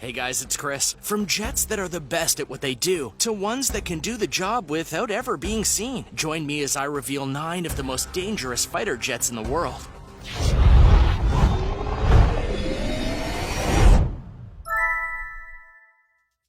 Hey guys, it's Chris. From jets that are the best at what they do, to ones that can do the job without ever being seen. Join me as I reveal 9 of the most dangerous fighter jets in the world.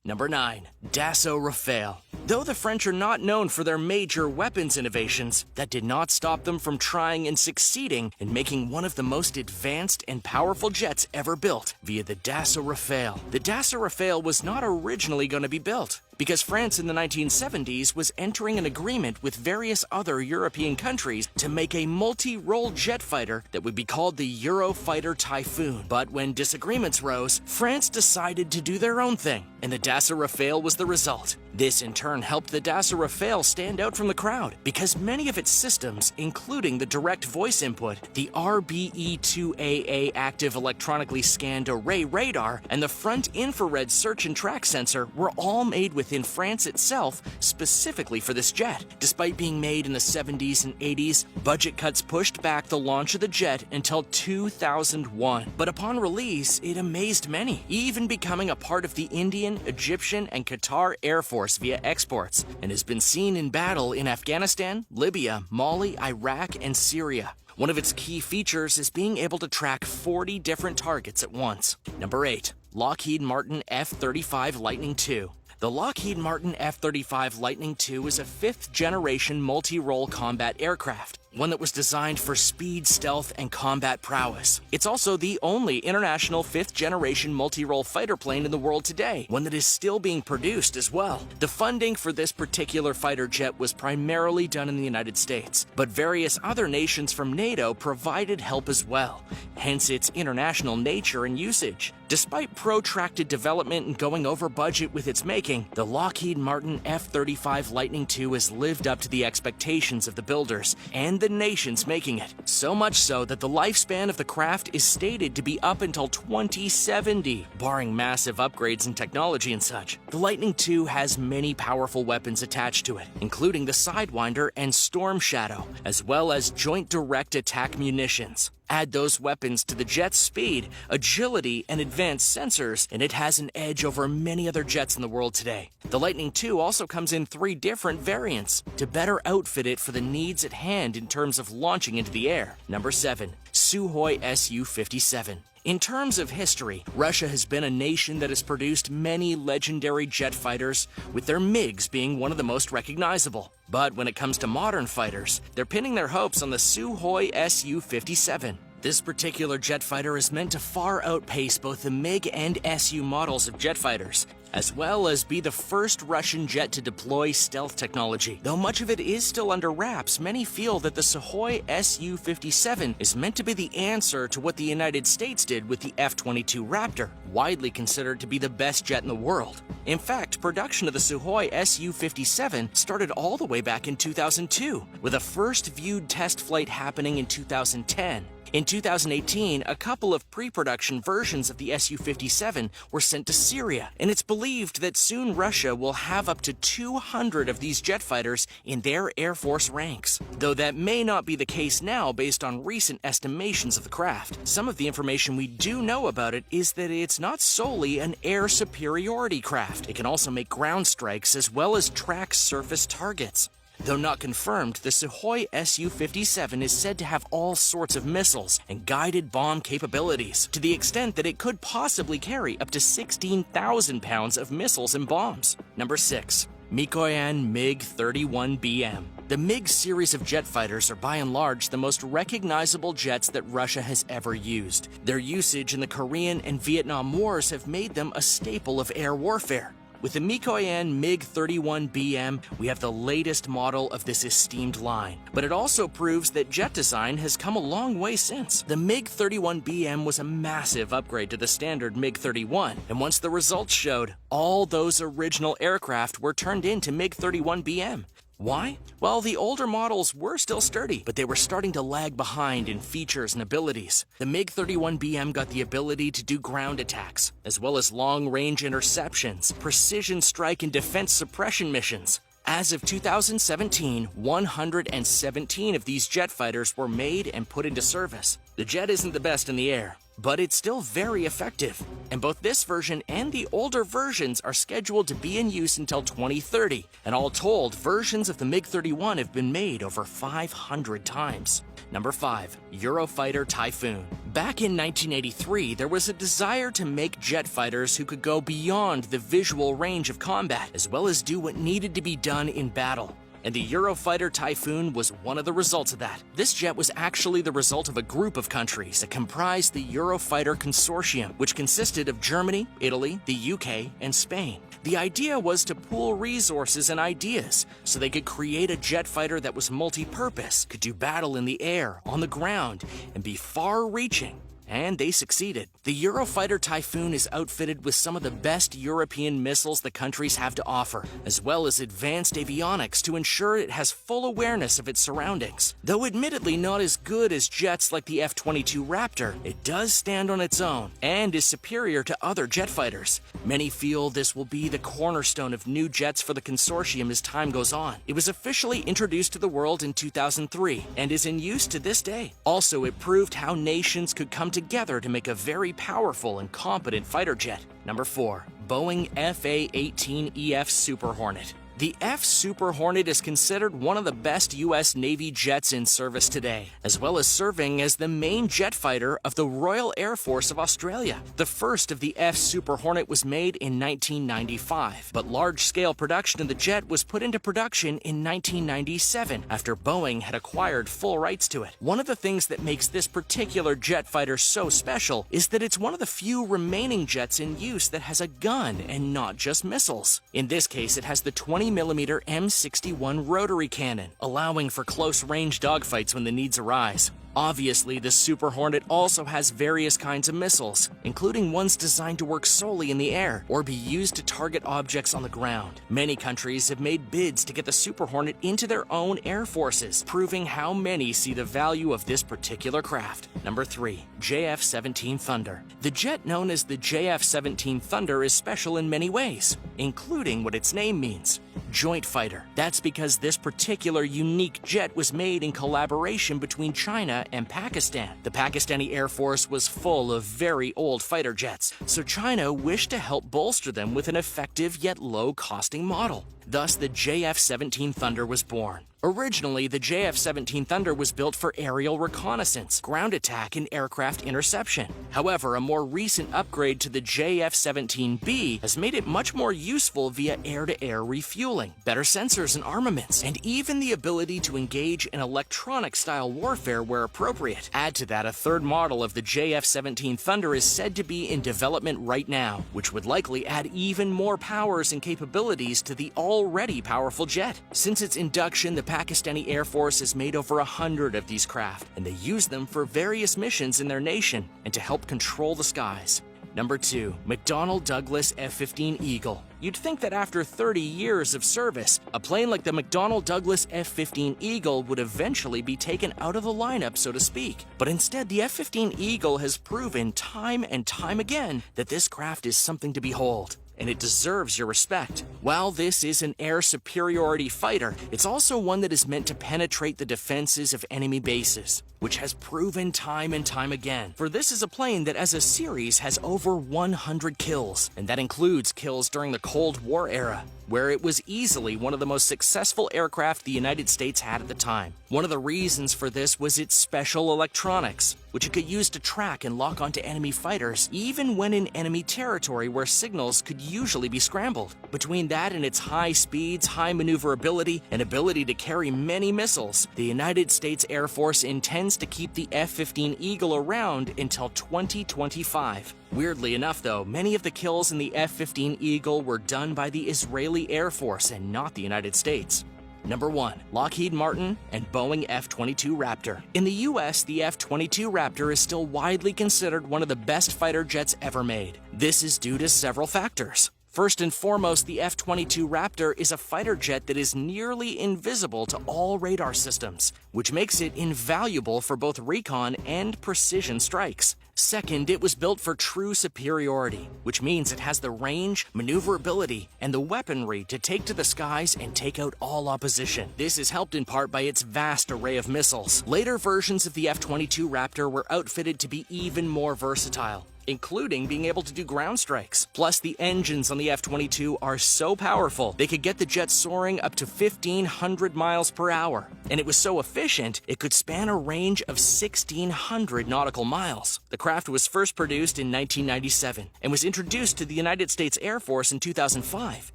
Number 9. Dassault Rafale. Though the French are not known for their major weapons innovations, that did not stop them from trying and succeeding in making one of the most advanced and powerful jets ever built via the Dassault Rafale. The Dassault Rafale was not originally going to be built, because France in the 1970s was entering an agreement with various other European countries to make a multi-role jet fighter that would be called the EUROFIGHTER Typhoon. But when disagreements rose, France decided to do their own thing, and the Dassault Rafale was the result. This in turn helped the Dassault Rafale stand out from the crowd, because many of its systems, including the direct voice input, the RBE-2AA active electronically scanned array radar, and the front infrared search and track sensor were all made within France itself specifically for this jet. Despite being made in the 70s and 80s, budget cuts pushed back the launch of the jet until 2001. But upon release, it amazed many, even becoming a part of the Indian, Egyptian, and Qatar Air Force via exports, and has been seen in battle in Afghanistan, Libya, Mali, Iraq, and Syria. One of its key features is being able to track 40 different targets at once. Number 8. Lockheed Martin F-35 Lightning II. The Lockheed Martin F-35 Lightning II is a 5th-generation multi-role combat aircraft, one that was designed for speed, stealth, and combat prowess. It's also the only international 5th-generation multi-role fighter plane in the world today, one that is still being produced as well. The funding for this particular fighter jet was primarily done in the United States, but various other nations from NATO provided help as well, hence its international nature and usage. Despite protracted development and going over budget with its making, the Lockheed Martin F-35 Lightning II has lived up to the expectations of the builders and the nations making it. So much so that the lifespan of the craft is stated to be up until 2070, barring massive upgrades in technology and such. The Lightning II has many powerful weapons attached to it, including the Sidewinder and Storm Shadow, as well as joint direct attack munitions. Add those weapons to the jet's speed, agility, and advanced sensors, and it has an edge over many other jets in the world today. The Lightning II also comes in 3 different variants to better outfit it for the needs at hand in terms of launching into the air. Number 7. Sukhoi Su-57. In terms of history, Russia has been a nation that has produced many legendary jet fighters, with their MiGs being one of the most recognizable. But when it comes to modern fighters, they're pinning their hopes on the Sukhoi Su-57. This particular jet fighter is meant to far outpace both the MiG and Su models of jet fighters, as well as be the first Russian jet to deploy stealth technology. Though much of it is still under wraps, many feel that the Sukhoi Su-57 is meant to be the answer to what the United States did with the F-22 Raptor, widely considered to be the best jet in the world. In fact, production of the Sukhoi Su-57 started all the way back in 2002, with a first viewed test flight happening in 2010. In 2018, a couple of pre-production versions of the Su-57 were sent to Syria, and it's believed that soon Russia will have up to 200 of these jet fighters in their Air Force ranks. Though that may not be the case now based on recent estimations of the craft. Some of the information we do know about it is that it's not solely an air superiority craft. It can also make ground strikes as well as track surface targets. Though not confirmed, the Sukhoi Su-57 is said to have all sorts of missiles and guided bomb capabilities, to the extent that it could possibly carry up to 16,000 pounds of missiles and bombs. Number 6. MIKOYAN MiG-31BM. The MiG series of jet fighters are by and large the most recognizable jets that Russia has ever used. Their usage in the Korean and Vietnam Wars have made them a staple of air warfare. With the MIKOYAN MiG-31BM, we have the latest model of this esteemed line. But it also proves that jet design has come a long way since. The MiG-31BM was a massive upgrade to the standard MiG-31, and once the results showed, all those original aircraft were turned into MiG-31BM. Why? Well, the older models were still sturdy, but they were starting to lag behind in features and abilities. The MiG-31BM got the ability to do ground attacks, as well as long-range interceptions, precision strike and defense suppression missions. As of 2017, 117 of these jet fighters were made and put into service. The jet isn't the best in the air, but it's still very effective. And both this version and the older versions are scheduled to be in use until 2030, and all told, versions of the MiG-31 have been made over 500 times. Number 5. Eurofighter Typhoon. Back in 1983, there was a desire to make jet fighters who could go beyond the visual range of combat, as well as do what needed to be done in battle. And the Eurofighter Typhoon was one of the results of that. This jet was actually the result of a group of countries that comprised the Eurofighter Consortium, which consisted of Germany, Italy, the UK, and Spain. The idea was to pool resources and ideas so they could create a jet fighter that was multi-purpose, could do battle in the air, on the ground, and be far-reaching. And they succeeded. The Eurofighter Typhoon is outfitted with some of the best European missiles the countries have to offer, as well as advanced avionics to ensure it has full awareness of its surroundings. Though admittedly not as good as jets like the F-22 Raptor, it does stand on its own and is superior to other jet fighters. Many feel this will be the cornerstone of new jets for the consortium as time goes on. It was officially introduced to the world in 2003 and is in use to this day. Also, it proved how nations could come together to make a very powerful and competent fighter jet. Number 4. Boeing FA-18EF Super Hornet. The F Super Hornet is considered one of the best U.S. Navy jets in service today, as well as serving as the main jet fighter of the Royal Air Force of Australia. The first of the F Super Hornet was made in 1995, but large-scale production of the jet was put into production in 1997 after Boeing had acquired full rights to it. One of the things that makes this particular jet fighter so special is that it's one of the few remaining jets in use that has a gun and not just missiles. In this case, it has the 20mm M61 Rotary Cannon, allowing for close-range dogfights when the needs arise. Obviously, the Super Hornet also has various kinds of missiles, including ones designed to work solely in the air or be used to target objects on the ground. Many countries have made bids to get the Super Hornet into their own air forces, proving how many see the value of this particular craft. Number 3. JF-17 Thunder. The jet known as the JF-17 Thunder is special in many ways, including what its name means: joint fighter. That's because this particular unique jet was made in collaboration between China and Pakistan. The Pakistani Air Force was full of very old fighter jets, so China wished to help bolster them with an effective yet low-costing model. Thus, the JF-17 Thunder was born. Originally, the JF-17 Thunder was built for aerial reconnaissance, ground attack, and aircraft interception. However, a more recent upgrade to the JF-17B has made it much more useful via air-to-air refueling, better sensors and armaments, and even the ability to engage in electronic-style warfare where appropriate. Add to that, a third model of the JF-17 Thunder is said to be in development right now, which would likely add even more powers and capabilities to the already powerful jet. Since its induction, the Pakistani Air Force has made over 100 of these craft, and they use them for various missions in their nation and to help control the skies. Number 2. McDonnell Douglas F-15 Eagle. You'd think that after 30 years of service, a plane like the McDonnell Douglas F-15 Eagle would eventually be taken out of the lineup, so to speak. But instead, the F-15 Eagle has proven time and time again that this craft is something to behold, and it deserves your respect. While this is an air superiority fighter, it's also one that is meant to penetrate the defenses of enemy bases, which has proven time and time again. For this is a plane that as a series has over 100 kills, and that includes kills during the Cold War era, where it was easily one of the most successful aircraft the United States had at the time. One of the reasons for this was its special electronics, which it could use to track and lock onto enemy fighters, even when in enemy territory where signals could usually be scrambled. Between that and its high speeds, high maneuverability, and ability to carry many missiles, the United States Air Force intends to keep the F-15 Eagle around until 2025. Weirdly enough, though, many of the kills in the F-15 Eagle were done by the Israeli Air Force and not the United States. Number 1. Lockheed Martin and Boeing F-22 Raptor. In the US, the F-22 Raptor is still widely considered one of the best fighter jets ever made. This is due to several factors. First and foremost, the F-22 Raptor is a fighter jet that is nearly invisible to all radar systems, which makes it invaluable for both recon and precision strikes. Second, it was built for true superiority, which means it has the range, maneuverability, and the weaponry to take to the skies and take out all opposition. This is helped in part by its vast array of missiles. Later versions of the F-22 Raptor were outfitted to be even more versatile, including being able to do ground strikes. Plus, the engines on the F-22 are so powerful, they could get the jet soaring up to 1,500 miles per hour. And it was so efficient, it could span a range of 1,600 nautical miles. The craft was first produced in 1997 and was introduced to the United States Air Force in 2005,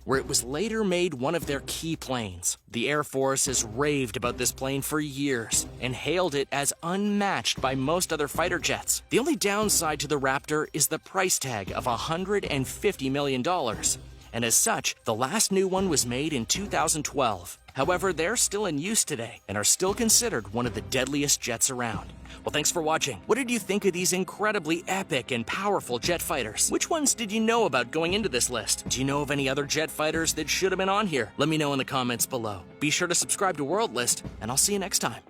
where it was later made one of their key planes. The Air Force has raved about this plane for years and hailed it as unmatched by most other fighter jets. The only downside to the Raptor is the price tag of $150 million, and as such, the last new one was made in 2012. However, they're still in use today and are still considered one of the deadliest jets around. Well, thanks for watching. What did you think of these incredibly epic and powerful jet fighters? Which ones did you know about going into this list? Do you know of any other jet fighters that should have been on here? Let me know in the comments below. Be sure to subscribe to World List, and I'll see you next time.